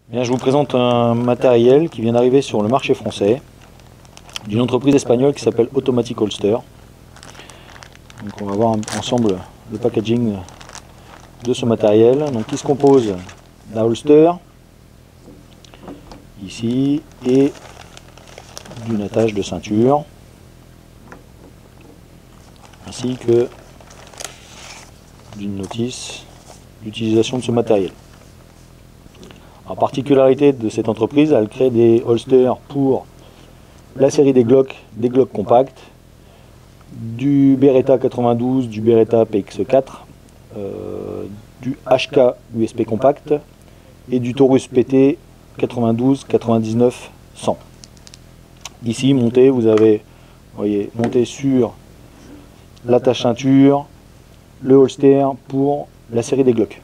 Bien, je vous présente un matériel qui vient d'arriver sur le marché français d'une entreprise espagnole qui s'appelle Automatic Holster. Donc on va voir ensemble le packaging de ce matériel. Donc il se compose d'un holster ici et d'une attache de ceinture ainsi que d'une notice d'utilisation de ce matériel. La particularité de cette entreprise, elle crée des holsters pour la série des Glock compacts, du Beretta 92, du Beretta PX4, du HK USP compact et du Taurus PT 92, 99, 100. Ici, monté, vous avez, voyez, monté sur l'attache ceinture, le holster pour la série des Glock.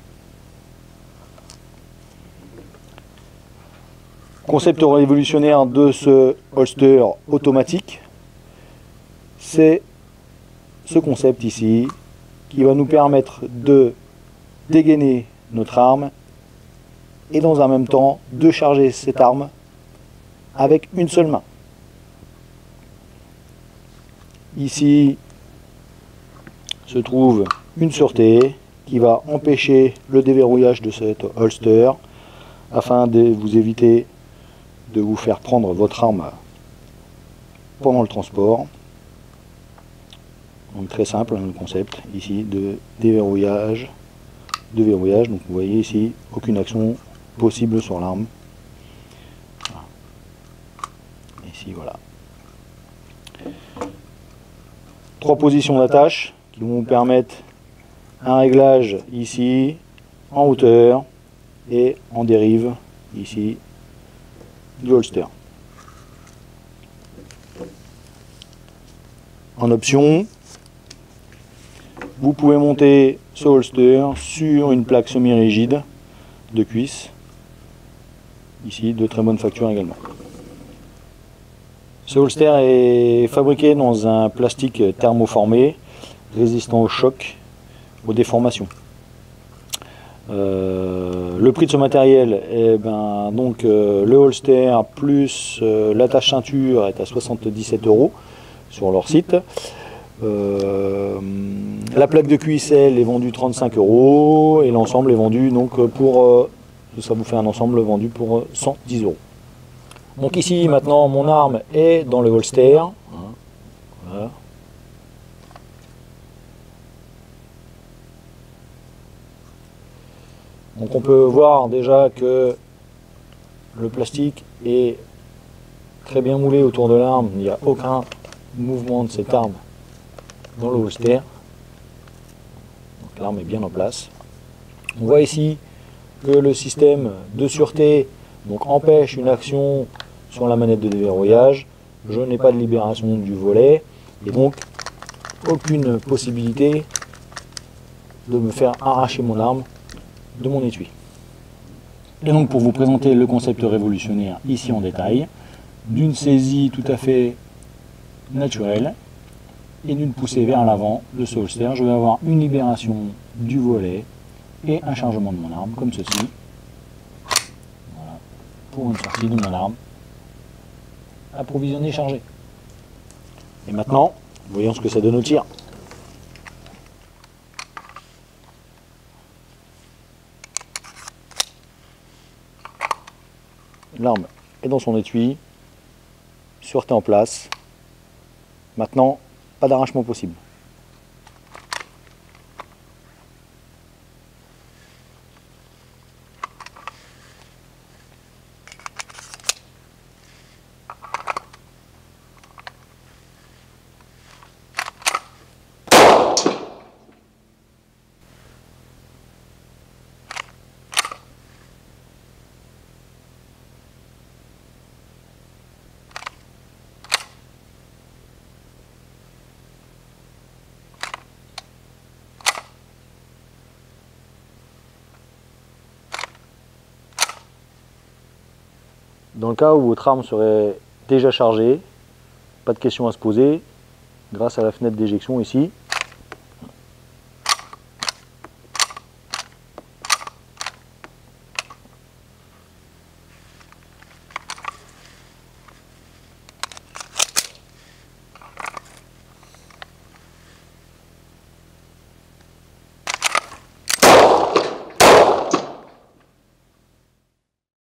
Concept révolutionnaire de ce holster automatique, c'est ce concept ici qui va nous permettre de dégainer notre arme et dans un même temps de charger cette arme avec une seule main. Ici se trouve une sûreté qui va empêcher le déverrouillage de cet holster afin de vous éviter de vous faire prendre votre arme pendant le transport. Donc très simple le concept ici de déverrouillage, de verrouillage. Donc vous voyez ici aucune action possible sur l'arme. Ici voilà. 3 positions d'attache qui vont vous permettre un réglage ici en hauteur et en dérive ici du holster. En option, vous pouvez monter ce holster sur une plaque semi-rigide de cuisse, ici de très bonne facture également. Ce holster est fabriqué dans un plastique thermoformé, résistant au choc, aux déformations. Le prix de ce matériel, le holster plus l'attache ceinture est à 77 € sur leur site. La plaque de cuisse elle est vendue 35 € et l'ensemble est vendu donc pour ça vous fait un ensemble vendu pour 110 €. Donc ici maintenant mon arme est dans le holster. Voilà. Donc on peut voir déjà que le plastique est très bien moulé autour de l'arme, il n'y a aucun mouvement de cette arme dans le holster. L'arme est bien en place. On voit ici que le système de sûreté empêche une action sur la manette de déverrouillage. Je n'ai pas de libération du volet et donc aucune possibilité de me faire arracher mon arme de mon étui. Et donc pour vous présenter le concept révolutionnaire ici en détail, d'une saisie tout à fait naturelle et d'une poussée vers l'avant de ce holster, je vais avoir une libération du volet et un chargement de mon arme comme ceci. Voilà, pour une sortie de mon arme approvisionnée chargée. Et maintenant, voyons ce que ça donne au tir. L'arme est dans son étui, sûreté en place. Maintenant, pas d'arrachement possible. Dans le cas où votre arme serait déjà chargée, pas de question à se poser, grâce à la fenêtre d'éjection ici,